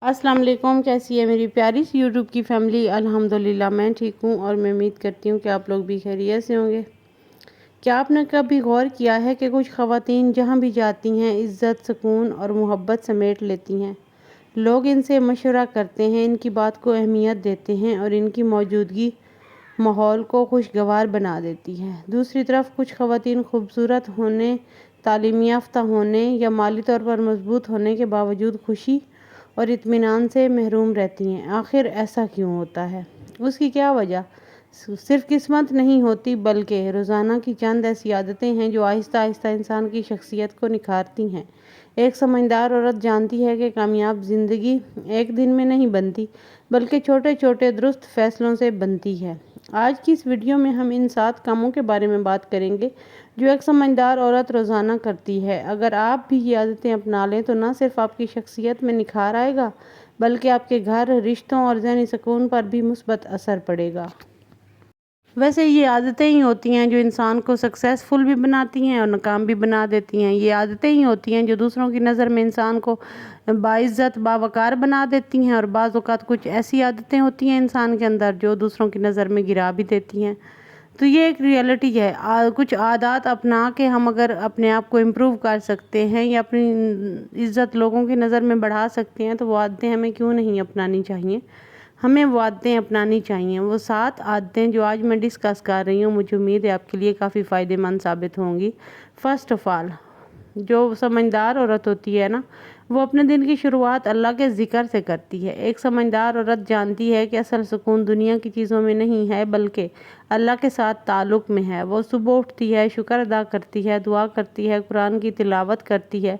السلام علیکم، کیسی ہے میری پیاری سی یوٹیوب کی فیملی؟ الحمدللہ میں ٹھیک ہوں اور میں امید کرتی ہوں کہ آپ لوگ بھی خیریت سے ہوں گے۔ کیا آپ نے کبھی غور کیا ہے کہ کچھ خواتین جہاں بھی جاتی ہیں عزت، سکون اور محبت سمیٹ لیتی ہیں؟ لوگ ان سے مشورہ کرتے ہیں، ان کی بات کو اہمیت دیتے ہیں اور ان کی موجودگی ماحول کو خوشگوار بنا دیتی ہے۔ دوسری طرف کچھ خواتین خوبصورت ہونے، تعلیم یافتہ ہونے یا مالی طور پر مضبوط ہونے کے باوجود خوشی اور اطمینان سے محروم رہتی ہیں۔ آخر ایسا کیوں ہوتا ہے؟ اس کی کیا وجہ؟ صرف قسمت نہیں ہوتی بلکہ روزانہ کی چند ایسی عادتیں ہیں جو آہستہ آہستہ انسان کی شخصیت کو نکھارتی ہیں۔ ایک سمجھدار عورت جانتی ہے کہ کامیاب زندگی ایک دن میں نہیں بنتی بلکہ چھوٹے چھوٹے درست فیصلوں سے بنتی ہے۔ آج کی اس ویڈیو میں ہم ان 7 کاموں کے بارے میں بات کریں گے جو ایک سمجھدار عورت روزانہ کرتی ہے۔ اگر آپ بھی یہ عادتیں اپنا لیں تو نہ صرف آپ کی شخصیت میں نکھار آئے گا بلکہ آپ کے گھر، رشتوں اور ذہنی سکون پر بھی مثبت اثر پڑے گا۔ ویسے یہ عادتیں ہی ہوتی ہیں جو انسان کو سکسیسفل بھی بناتی ہیں اور ناکام بھی بنا دیتی ہیں۔ یہ عادتیں ہی ہوتی ہیں جو دوسروں کی نظر میں انسان کو باعزت، باوقار بنا دیتی ہیں، اور بعض اوقات کچھ ایسی عادتیں ہوتی ہیں انسان کے اندر جو دوسروں کی نظر میں گرا بھی دیتی ہیں۔ تو یہ ایک ریئلٹی ہے۔ کچھ عادات اپنا کے ہم اگر اپنے آپ کو امپروو کر سکتے ہیں یا اپنی عزت لوگوں کی نظر میں بڑھا سکتے ہیں تو وہ عادتیں ہمیں کیوں نہیں اپنانی چاہیے؟ ہمیں وہ عادتیں اپنانی چاہیے۔ وہ 7 عادتیں جو آج میں ڈسکس کر رہی ہوں، مجھے امید ہے آپ کے لیے کافی فائدہ مند ثابت ہوں گی۔ فرسٹ آف آل، جو سمجھدار عورت ہوتی ہے نا، وہ اپنے دن کی شروعات اللہ کے ذکر سے کرتی ہے۔ ایک سمجھدار عورت جانتی ہے کہ اصل سکون دنیا کی چیزوں میں نہیں ہے بلکہ اللہ کے ساتھ تعلق میں ہے۔ وہ صبح اٹھتی ہے، شکر ادا کرتی ہے، دعا کرتی ہے، قرآن کی تلاوت کرتی ہے،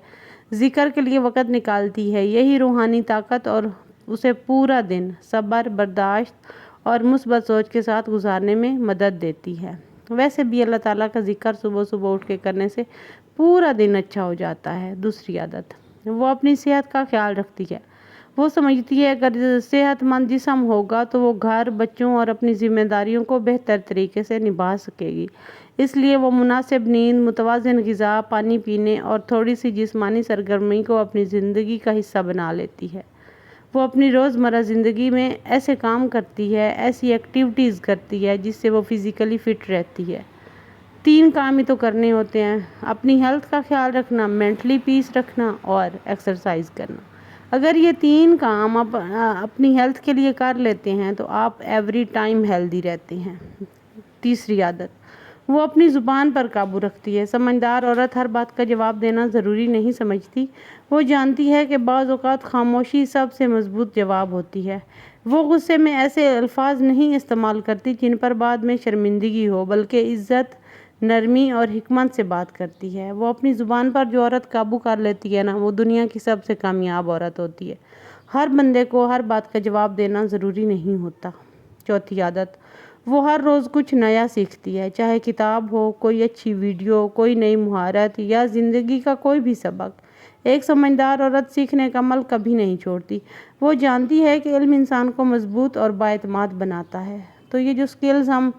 ذکر کے لیے وقت نکالتی ہے۔ یہی روحانی طاقت اور اسے پورا دن صبر، برداشت اور مثبت سوچ کے ساتھ گزارنے میں مدد دیتی ہے۔ ویسے بھی اللہ تعالیٰ کا ذکر صبح صبح اٹھ کے کرنے سے پورا دن اچھا ہو جاتا ہے۔ دوسری عادت، وہ اپنی صحت کا خیال رکھتی ہے۔ وہ سمجھتی ہے اگر صحت مند جسم ہوگا تو وہ گھر، بچوں اور اپنی ذمہ داریوں کو بہتر طریقے سے نبھا سکے گی۔ اس لیے وہ مناسب نیند، متوازن غذا، پانی پینے اور تھوڑی سی جسمانی سرگرمی کو اپنی زندگی کا حصہ بنا لیتی ہے۔ وہ اپنی روزمرہ زندگی میں ایسے کام کرتی ہے، ایسی ایکٹیویٹیز کرتی ہے جس سے وہ فزیکلی فٹ رہتی ہے۔ 3 کام ہی تو کرنے ہوتے ہیں: اپنی ہیلتھ کا خیال رکھنا، مینٹلی پیس رکھنا اور ایکسرسائز کرنا۔ اگر یہ 3 کام آپ اپنی ہیلتھ کے لیے کر لیتے ہیں تو آپ ایوری ٹائم ہیلدی رہتے ہیں۔ تیسری عادت، وہ اپنی زبان پر قابو رکھتی ہے۔ سمجھدار عورت ہر بات کا جواب دینا ضروری نہیں سمجھتی۔ وہ جانتی ہے کہ بعض اوقات خاموشی سب سے مضبوط جواب ہوتی ہے۔ وہ غصے میں ایسے الفاظ نہیں استعمال کرتی جن پر بعد میں شرمندگی ہو بلکہ عزت، نرمی اور حکمت سے بات کرتی ہے۔ وہ اپنی زبان پر جو عورت قابو کر لیتی ہے نا، وہ دنیا کی سب سے کامیاب عورت ہوتی ہے۔ ہر بندے کو ہر بات کا جواب دینا ضروری نہیں ہوتا۔ چوتھی عادت، وہ ہر روز کچھ نیا سیکھتی ہے، چاہے کتاب ہو، کوئی اچھی ویڈیو، کوئی نئی مہارت یا زندگی کا کوئی بھی سبق۔ ایک سمجھدار عورت سیکھنے کا عمل کبھی نہیں چھوڑتی۔ وہ جانتی ہے کہ علم انسان کو مضبوط اور بااعتماد بناتا ہے۔ تو یہ جو سکلز ہم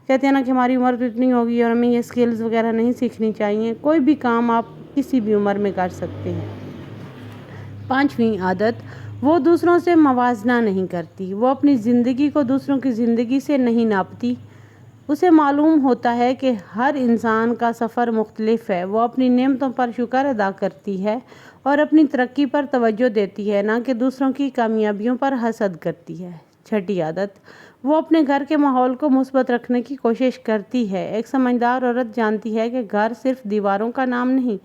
کہتے ہیں نا کہ ہماری عمر تو اتنی ہوگی اور ہمیں یہ سکلز وغیرہ نہیں سیکھنی چاہیے، کوئی بھی کام آپ کسی بھی عمر میں کر سکتے ہیں۔ 5ویں عادت، وہ دوسروں سے موازنہ نہیں کرتی۔ وہ اپنی زندگی کو دوسروں کی زندگی سے نہیں ناپتی۔ اسے معلوم ہوتا ہے کہ ہر انسان کا سفر مختلف ہے۔ وہ اپنی نعمتوں پر شکر ادا کرتی ہے اور اپنی ترقی پر توجہ دیتی ہے، نہ کہ دوسروں کی کامیابیوں پر حسد کرتی ہے۔ 6ٹھی عادت، وہ اپنے گھر کے ماحول کو مثبت رکھنے کی کوشش کرتی ہے۔ ایک سمجھدار عورت جانتی ہے کہ گھر صرف دیواروں کا نام نہیں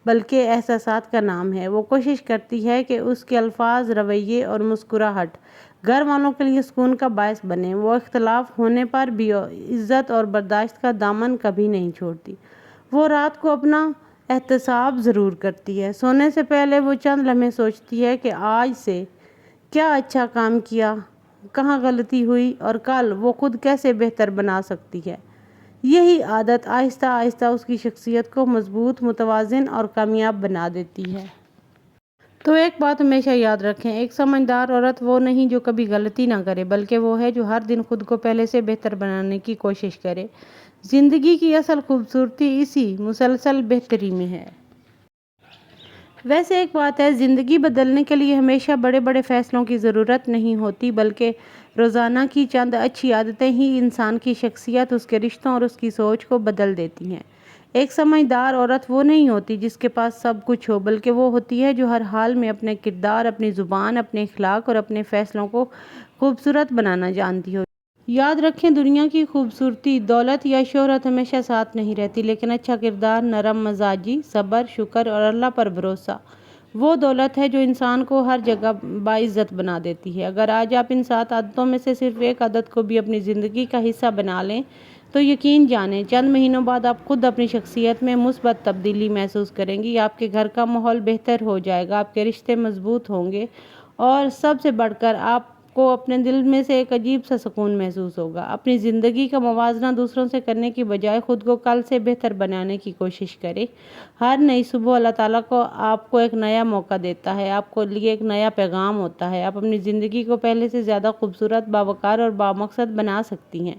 بلکہ احساسات کا نام ہے۔ وہ کوشش کرتی ہے کہ اس کے الفاظ، رویے اور مسکراہٹ گھر والوں کے لیے سکون کا باعث بنے۔ وہ اختلاف ہونے پر بھی عزت اور برداشت کا دامن کبھی نہیں چھوڑتی۔ وہ رات کو اپنا احتساب ضرور کرتی ہے۔ سونے سے پہلے وہ چند لمحے سوچتی ہے کہ آج سے کیا اچھا کام کیا، کہاں غلطی ہوئی اور کل وہ خود کیسے بہتر بنا سکتی ہے۔ یہی عادت آہستہ آہستہ اس کی شخصیت کو مضبوط، متوازن اور کامیاب بنا دیتی ہے۔ تو ایک بات ہمیشہ یاد رکھیں، ایک سمجھدار عورت وہ نہیں جو کبھی غلطی نہ کرے بلکہ وہ ہے جو ہر دن خود کو پہلے سے بہتر بنانے کی کوشش کرے۔ زندگی کی اصل خوبصورتی اسی مسلسل بہتری میں ہے۔ ویسے ایک بات ہے، زندگی بدلنے کے لیے ہمیشہ بڑے بڑے فیصلوں کی ضرورت نہیں ہوتی، بلکہ روزانہ کی چند اچھی عادتیں ہی انسان کی شخصیت، اس کے رشتوں اور اس کی سوچ کو بدل دیتی ہیں۔ ایک سمجھدار عورت وہ نہیں ہوتی جس کے پاس سب کچھ ہو، بلکہ وہ ہوتی ہے جو ہر حال میں اپنے کردار، اپنی زبان، اپنے اخلاق اور اپنے فیصلوں کو خوبصورت بنانا جانتی ہو۔ یاد رکھیں، دنیا کی خوبصورتی، دولت یا شہرت ہمیشہ ساتھ نہیں رہتی، لیکن اچھا کردار، نرم مزاجی، صبر، شکر اور اللہ پر بھروسہ وہ دولت ہے جو انسان کو ہر جگہ باعزت بنا دیتی ہے۔ اگر آج آپ ان 7 عادتوں میں سے صرف ایک عادت کو بھی اپنی زندگی کا حصہ بنا لیں تو یقین جانیں چند مہینوں بعد آپ خود اپنی شخصیت میں مثبت تبدیلی محسوس کریں گی۔ آپ کے گھر کا ماحول بہتر ہو جائے گا، آپ کے رشتے مضبوط ہوں گے اور سب سے بڑھ کر آپ کو اپنے دل میں سے ایک عجیب سا سکون محسوس ہوگا۔ اپنی زندگی کا موازنہ دوسروں سے کرنے کی بجائے خود کو کل سے بہتر بنانے کی کوشش کریں۔ ہر نئی صبح اللہ تعالیٰ کو آپ کو ایک نیا موقع دیتا ہے، آپ کو لیے ایک نیا پیغام ہوتا ہے۔ آپ اپنی زندگی کو پہلے سے زیادہ خوبصورت، باوقار اور بامقصد بنا سکتی ہیں۔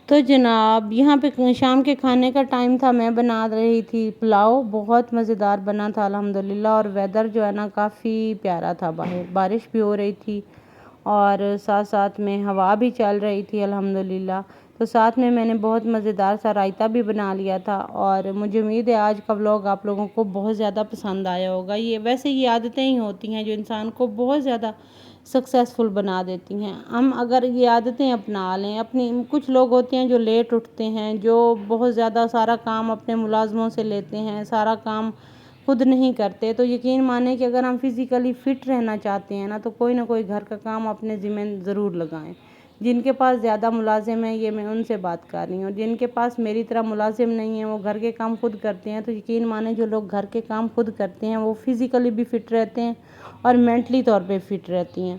تو جناب، یہاں پہ شام کے کھانے کا ٹائم تھا، میں بنا رہی تھی پلاؤ، بہت مزیدار بنا تھا الحمدللہ، اور ویدر جو ہے نا کافی پیارا تھا، باہر بارش بھی ہو رہی تھی اور ساتھ ساتھ میں ہوا بھی چل رہی تھی الحمدللہ۔ تو ساتھ میں نے بہت مزیدار سا رائتہ بھی بنا لیا تھا، اور مجھے امید ہے آج کا ولاگ آپ لوگوں کو بہت زیادہ پسند آیا ہوگا۔ ویسے یہ عادتیں ہی ہوتی ہیں جو انسان کو بہت زیادہ سکسیسفل بنا دیتی ہیں۔ ہم اگر یہ عادتیں اپنا لیں، کچھ لوگ ہوتے ہیں جو لیٹ اٹھتے ہیں، جو بہت زیادہ سارا کام اپنے ملازموں سے لیتے ہیں، سارا کام خود نہیں کرتے، تو یقین مانیں کہ اگر ہم فزیکلی فٹ رہنا چاہتے ہیں نا تو کوئی نہ کوئی گھر کا کام اپنے ذمہ ضرور لگائیں۔ جن کے پاس زیادہ ملازم ہیں، یہ میں ان سے بات کر رہی ہوں، جن کے پاس میری طرح ملازم نہیں ہیں، وہ گھر کے کام خود کرتے ہیں، تو یقین مانیں جو لوگ گھر کے کام خود کرتے ہیں وہ فزیکلی بھی فٹ رہتے ہیں اور مینٹلی طور پہ فٹ رہتی ہیں۔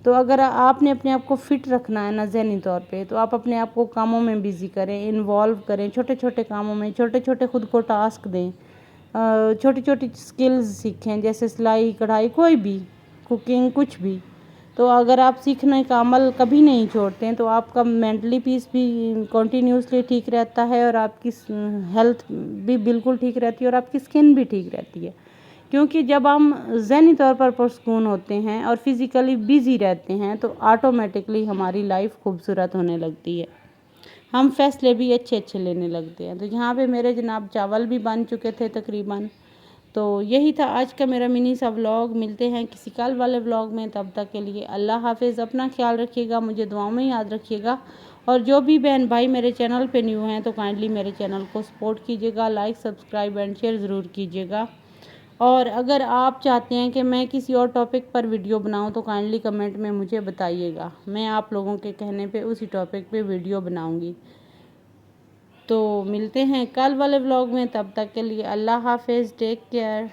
تو اگر آپ نے اپنے آپ کو فٹ رکھنا ہے نا ذہنی طور پہ، تو آپ اپنے آپ کو کاموں میں بزی کریں، انوالو کریں، چھوٹے چھوٹے کاموں میں، چھوٹے چھوٹے خود کو ٹاسک دیں، چھوٹی چھوٹی سکلز سیکھیں، جیسے سلائی، کڑھائی، کوئی بھی، کوکنگ، کچھ بھی۔ تو اگر آپ سیکھنے کا عمل کبھی نہیں چھوڑتے ہیں تو آپ کا مینٹلی پیس بھی کنٹینیوسلی ٹھیک رہتا ہے، اور آپ کی ہیلتھ بھی بالکل ٹھیک رہتی ہے، اور آپ کی سکن بھی ٹھیک رہتی ہے۔ کیونکہ جب ہم ذہنی طور پر پرسکون ہوتے ہیں اور فزیکلی بیزی رہتے ہیں تو آٹومیٹکلی ہماری لائف خوبصورت ہونے لگتی ہے، ہم فیصلے بھی اچھے اچھے لینے لگتے ہیں۔ تو یہاں پہ میرے جناب چاول بھی بن چکے تھے تقریباً۔ تو یہی تھا آج کا میرا منی سا ولاگ، ملتے ہیں کسی کل والے ولاگ میں، تب تک کے لیے اللہ حافظ، اپنا خیال رکھیے گا، مجھے دعاؤں میں یاد رکھیے گا، اور جو بھی بہن بھائی میرے چینل پہ نیو ہیں تو کائنڈلی میرے چینل کو سپورٹ کیجیے گا، لائک، سبسکرائب اینڈ شیئر ضرور کیجیے گا۔ اور اگر آپ چاہتے ہیں کہ میں کسی اور ٹاپک پر ویڈیو بناؤں تو کائنڈلی کمنٹ میں مجھے بتائیے گا، میں آپ لوگوں کے کہنے پہ اسی ٹاپک پہ ویڈیو بناؤں گی۔ تو ملتے ہیں کل والے ولاگ میں، تب تک کے لیے اللہ حافظ، ٹیک کیئر۔